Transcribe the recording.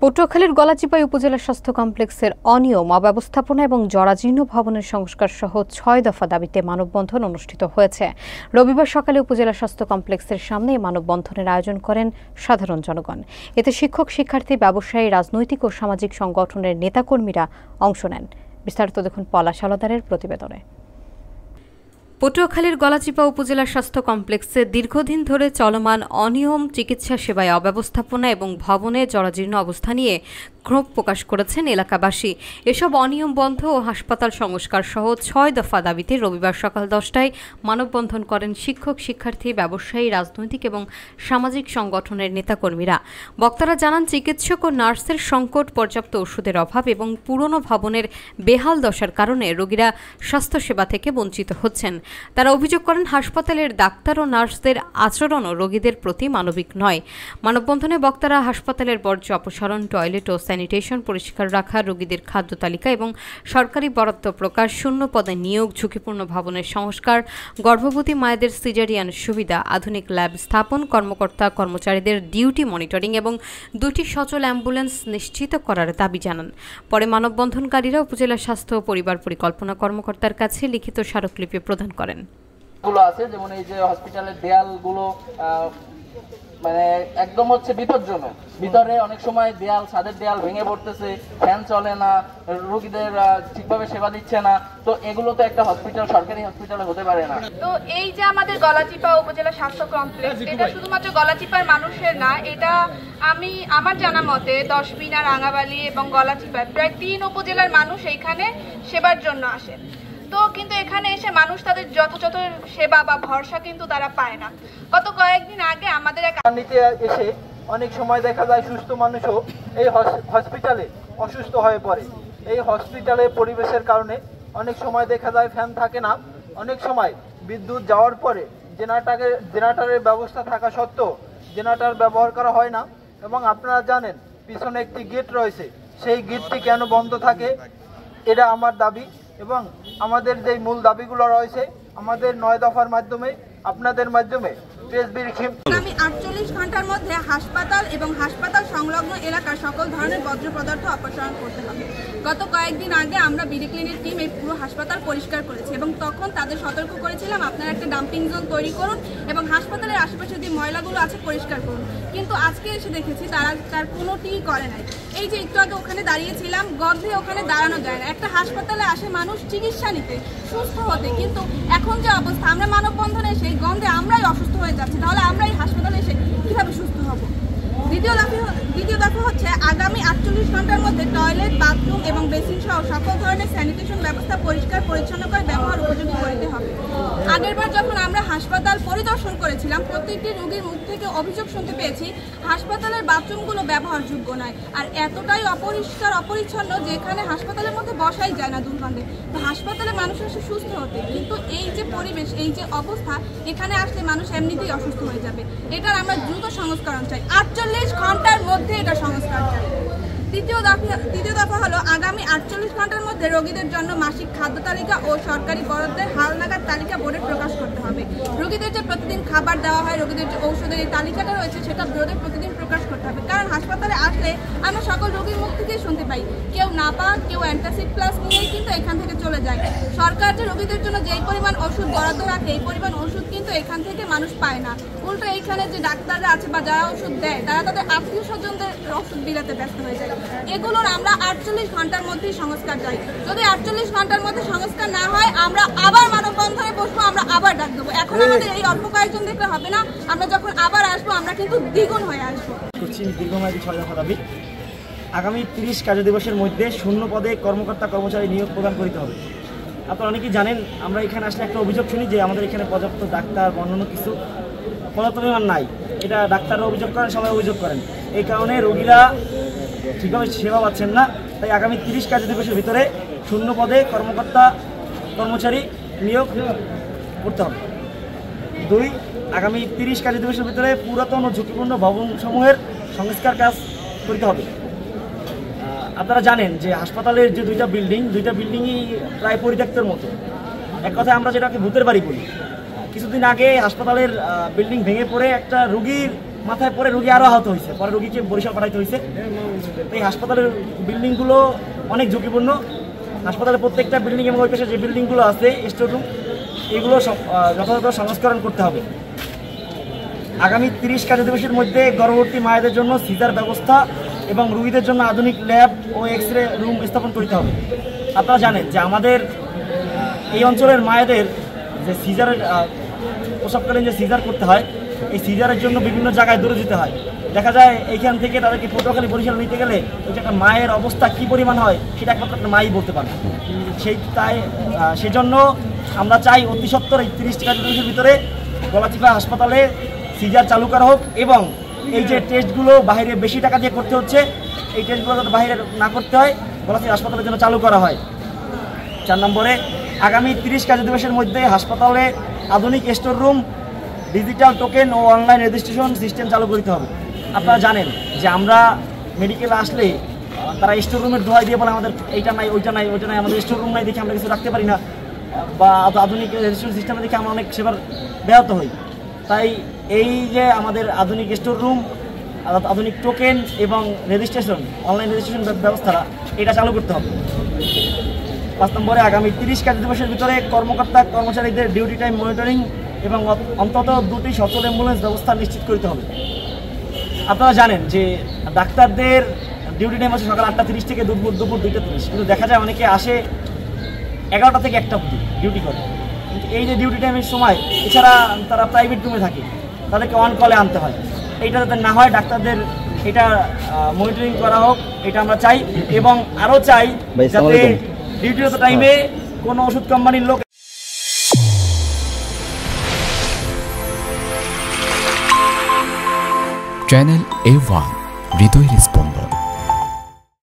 পটুয়াখালীর গলাচিপাই উপজেলা স্বাস্থ্য কমপ্লেক্সের অনিয়ম, অব্যবস্থাপনা এবং জরাজীর্ণ ভবনের সংস্কার সহ ৬ দফা দাবিতে মানববন্ধন অনুষ্ঠিত হয়েছে। রবিবার সকালে উপজেলা স্বাস্থ্য কমপ্লেক্সের সামনে মানববন্ধনের আয়োজন করেন সাধারণ জনগণ। এতে শিক্ষক, শিক্ষার্থী, ব্যবসায়ী, রাজনৈতিক ও সামাজিক সংগঠনের নেতাকর্মীরা অংশ নেন। বিস্তারিত দেখুন পলাশ আলাদারের প্রতিবেদনে। পটুয়াখালীর গলাচিপা উপজেলা স্বাস্থ্য কমপ্লেক্সে দীর্ঘদিন ধরে চলমান অনিয়ম, চিকিৎসা সেবায় অব্যবস্থাপনা এবং ভবনে জরাজীর্ণ অবস্থা নিয়ে ক্ষোভ প্রকাশ করেছেন এলাকাবাসী। এসব অনিয়ম বন্ধ ও হাসপাতাল সংস্কার সহ ৬ দফা দাবিতে রবিবার সকাল ১০টায় মানববন্ধন করেন শিক্ষক, শিক্ষার্থী, ব্যবসায়ী, রাজনৈতিক এবং সামাজিক সংগঠনের নেতাকর্মীরা। বক্তারা জানান, চিকিৎসক ও নার্সের সংকট, পর্যাপ্ত ওষুধের অভাব এবং পুরনো ভবনের বেহাল দশার কারণে রোগীরা স্বাস্থ্যসেবা থেকে বঞ্চিত হচ্ছেন। তারা অভিযোগ করেন, হাসপাতালের ডাক্তার ও নার্সদের আচরণও রোগীদের প্রতি মানবিক নয়। মানববন্ধনে বক্তারা হাসপাতালের বর্জ্য অপসারণ, টয়লেট ও স্যানিটেশন পরিষ্কার রাখা, রোগীদের খাদ্য তালিকা এবং সরকারি বরাদ্দ প্রকাশ, শূন্য পদে নিয়োগ, ঝুঁকিপূর্ণ ভবনের সংস্কার, গর্ভবতী মায়েদের সিজারিয়ান সুবিধা, আধুনিক ল্যাব স্থাপন, কর্মকর্তা কর্মচারীদের ডিউটি মনিটরিং এবং 2টি সচল অ্যাম্বুলেন্স নিশ্চিত করার দাবি জানান। পরে মানববন্ধনকারীরা উপজেলা স্বাস্থ্য ও পরিবার পরিকল্পনা কর্মকর্তার কাছে লিখিত স্মারকলিপি প্রদান করেন। যেমন এই যে হসপিটালের দেয়ালগুলো মানে একদম বিপজ্জনক, ভিতরে অনেক সময় দেয়াল, ছাদের দেয়াল ভেঙে পড়তেছে, ফ্যান চলে না, রোগীদের ঠিকভাবে সেবা দিচ্ছে না। তো এগুলো তো একটা হসপিটাল, সরকারি হসপিটালে হতে পারে না। তো এই যে আমাদের গলাচিপা উপজেলা স্বাস্থ্য কমপ্লেক্স, এটা শুধুমাত্র গলাচিপার মানুষের না, এটা আমার জানা মতে 10 মিনার, রাঙাবালি এবং গলাচিপায় প্রায় 3 উপজেলার মানুষ এইখানে সেবার জন্য আসেন। তো কিন্তু এখানে এসে মানুষ তাদের যথাযথ সেবা বা ভরসা কিন্তু তারা পায় না। গত কয়েকদিন আগে আমাদের এসে অনেক সময় দেখা যায় সুস্থ মানুষও এই হসপিটালে অসুস্থ হয়ে পড়ে। এই হসপিটালে পরিবেশের কারণে অনেক সময় দেখা যায় ফ্যান থাকে না, অনেক সময় বিদ্যুৎ যাওয়ার পরে জেনারেটরের ব্যবস্থা থাকা সত্ত্বেও জেনারেটর ব্যবহার করা হয় না। এবং আপনারা জানেন পিছনে একটি গেট রয়েছে, সেই গেটটি কেন বন্ধ থাকে, এটা আমার দাবি। এবং আমাদের যে মূল দাবিগুলো রয়েছে আমাদের 9 দফার মাধ্যমে, আপনাদের মাধ্যমে আগামী 48 ঘন্টার মধ্যে হাসপাতাল এবং হাসপাতাল সংলগ্ন এলাকার সকল ধরনের বর্জ্য পদার্থ অপসারণ করতে হবে। গত কয়েকদিন আগে আমরা বিডি ক্লিনের টিম এই পুরো হাসপাতাল পরিষ্কার করেছি এবং তখন তাদের সতর্ক করেছিলাম, আপনারা একটা ডাম্পিং জোন তৈরি করুন এবং হাসপাতালের আশেপাশে যে ময়লাগুলো আছে পরিষ্কার করুন। কিন্তু আজকে এসে দেখেছি তার কোনোটিই করে নাই। এই যে একটু আগে ওখানে দাঁড়িয়েছিলাম, গন্ধে ওখানে দাঁড়ানো যায় না। একটা হাসপাতালে আসে মানুষ চিকিৎসা নিতে, সুস্থ হতে, কিন্তু এখন যে অবস্থা, আমরা মানববন্ধনে সেই গন্ধে আমরাই অসুস্থ হয়ে যাচ্ছি, তাহলে আমরা এই হাসপাতালে এসে কিভাবে সুস্থ হব? দ্বিতীয় দফা হচ্ছে আগামী 48 ঘন্টার মধ্যে টয়লেট, বাথরুম এবং বেসিন সহ সকল ধরনের স্যানিটেশন ব্যবস্থা পরিষ্কার পরিচ্ছন্ন করে ব্যবহার উপযোগী করতে হবে। আগেরবার যখন আমরা হাসপাতাল পরিদর্শন করেছিলাম, প্রত্যেকটি রোগীর মুখ থেকে অভিযোগ শুনতে পেয়েছি হাসপাতালের বাথরুমগুলো ব্যবহারযোগ্য নয়, আর এতটাই অপরিষ্কার, অপরিচ্ছন্ন যে এখানে হাসপাতালের মধ্যে বসাই যায় না দুর্গন্ধে। তো হাসপাতালে মানুষ আসে সুস্থ হতে, কিন্তু এই যে পরিবেশ, এই যে অবস্থা, এখানে আসলে মানুষ এমনিতেই অসুস্থ হয়ে যাবে। এটার আমরা দ্রুত সংস্করণ চাই, 48 ঘন্টার মধ্যে এটা সংস্কার চাই। দ্বিতীয় দফা হলো আগামী 48 ঘন্টার মধ্যে রোগীদের জন্য মাসিক খাদ্য তালিকা ও সরকারি বরাদ্দের হালনাগাদ তালিকা বোর্ডে প্রকাশ করতে হবে। রোগীদের যে প্রতিদিন খাবার দেওয়া হয়, রোগীদের যে ঔষধের এই তালিকাটা রয়েছে, সেটা বোর্ডে প্রতিদিন প্রকাশ করতে হবে। কারণ হাসপাতালে আসলে আমরা সকল রোগীর মুখ থেকেই শুনতে পাই, কেউ নাপা, কেউ অ্যান্টাসিড প্লাস নিয়েই কিন্তু এখান থেকে চলে যায়। সরকার যে রোগীদের জন্য যেই পরিমাণ ওষুধ বরাদ্দ রাখে, এই পরিমাণ ওষুধ কিন্তু এখান থেকে মানুষ পায় না। উল্টো এইখানে যে ডাক্তাররা আছে বা যারা ওষুধ দেয়, তারা তাদের আত্মীয় স্বজনদের ওষুধ বিলাতে ব্যস্ত হয়ে যায়। এগুলোর আমরা 48 ঘন্টার মধ্যেই সংস্কার চাই। যদি 48 ঘন্টার মধ্যে সংস্কার না হয়, আমরা আবার মানববন্ধনে বসবো, আমরা আবার ডাক দেবো। এখন আমাদের এই অল্প কয়েকজন দেখলে হবে না, আমরা যখন আবার আসবো আমরা কিন্তু দ্বিগুণ হয়ে আসবো। দীর্ঘমেয়াদী 6 দফা দাবি আগামী 30 কার্য দিবসের মধ্যে শূন্য পদে কর্মকর্তা কর্মচারী নিয়োগ প্রদান করতে হবে। আপনারা অনেকেই জানেন, আমরা এখানে আসলে একটা অভিযোগ শুনি যে আমাদের এখানে পর্যাপ্ত ডাক্তার বা অন্যান্য কিছু পর্যাপ্ত পরিমাণ নাই। এটা ডাক্তাররা অভিযোগ করেন, সবাই অভিযোগ করেন। এই কারণে রোগীরা ঠিকভাবে সেবা পাচ্ছেন না। তাই আগামী 30 কার্য দিবসের ভিতরে শূন্য পদে কর্মকর্তা কর্মচারী নিয়োগ করতে হবে। 2, আগামী 30 কার্য দিবসের ভিতরে পুরাতন ও ঝুঁকিপূর্ণ ভবনসমূহের সংস্কার কাজ করতে হবে। আপনারা জানেন যে হাসপাতালের যে 2টা বিল্ডিংই প্রায় পরিত্যক্তের মতো। এক কথায় আমরা যেটাকে ভূতের বাড়ি বলি। কিছুদিন আগে হাসপাতালের বিল্ডিং ভেঙে পড়ে একটা রোগীর মাথায় পরে রোগী আরও আহত হয়েছে, পরে রোগীকে বরিশাল পাঠাইতে হয়েছে। এই হাসপাতালের বিল্ডিংগুলো অনেক ঝুঁকিপূর্ণ। হাসপাতালের প্রত্যেকটা বিল্ডিং এবং ওই পাশে যে বিল্ডিংগুলো আছে স্টোর রুম, এগুলো যথাযথ সংস্করণ করতে হবে। আগামী 30 কার্যদিবসের মধ্যে গর্ভবতী মায়েদের জন্য সিজার ব্যবস্থা এবং রোগীদের জন্য আধুনিক ল্যাব ও এক্স রে রুম স্থাপন করতে হবে। আপনারা জানেন যে আমাদের এই অঞ্চলের মায়েদের যে সিজারের প্রসবকালীন যে সিজার করতে হয়, এই সিজারের জন্য বিভিন্ন জায়গায় দূরে যেতে হয়। দেখা যায় এইখান থেকে তাদেরকে পটুয়াখালী বরিশাল নিতে গেলে ওই যে একটা মায়ের অবস্থা কী পরিমাণ হয় সেটা একমাত্র একটা মাই বলতে পারে। সেজন্য আমরা চাই অতি সত্বর এই 30 কার্যদিবসের ভিতরে গলাচিপা হাসপাতালে সিজার চালু করা হোক এবং এই যে টেস্টগুলো বাইরে বেশি টাকা দিয়ে করতে হচ্ছে, এই টেস্টগুলো যাতে বাইরে না করতে হয়, গলাচিপা হাসপাতালের জন্য চালু করা হয়। 4 নম্বরে আগামী 30 কার্যদিবসের মধ্যে হাসপাতালে আধুনিক স্টোর রুম, ডিজিটাল টোকেন ও অনলাইন রেজিস্ট্রেশন সিস্টেম চালু করতে হবে। আপনারা জানেন যে আমরা মেডিকেলে আসলে তারা স্টোর রুমের দোহাই দিয়ে বলে আমাদের এইটা নাই ওইটা নাই ওইটা নাই, আমাদের স্টোর রুম নাই দেখে আমরা কিছু রাখতে পারি না, বা আধুনিক রেজিস্ট্রেশন সিস্টেমে দেখে আমরা অনেক সেবার ব্যাহত হই। তাই এই যে আমাদের আধুনিক স্টোর রুম, আধুনিক টোকেন এবং রেজিস্ট্রেশন, অনলাইন রেজিস্ট্রেশন ব্যবস্থাটা এটা চালু করতে হবে। 5 নম্বরে আগামী 30 কার্যদিবসের ভিতরে কর্মকর্তা কর্মচারীদের ডিউটি টাইম মনিটরিং এবং অন্তত 2টি সচল অ্যাম্বুলেন্স ব্যবস্থা নিশ্চিত করতে হবে। আপনারা জানেন যে ডাক্তারদের ডিউটি টাইম আছে সকাল 8টা 30 থেকে দুপুর 2টা 30, কিন্তু দেখা যায় অনেকে আসে 11টা থেকে 1টা অবধি ডিউটি করে। কিন্তু এই যে ডিউটি টাইমের সময় এছাড়া তারা প্রাইভেট রুমে থাকে, তাদেরকে অন কলে আনতে হয়। এইটা যাতে না হয় ডাক্তারদের এটা মনিটরিং করা হোক, এটা আমরা চাই। এবং আরও চাই যাতে ডিউটিরত টাইমে কোনো ওষুধ কোম্পানির লোক চ্যানেল A1 হৃদয়ের স্পন্দন।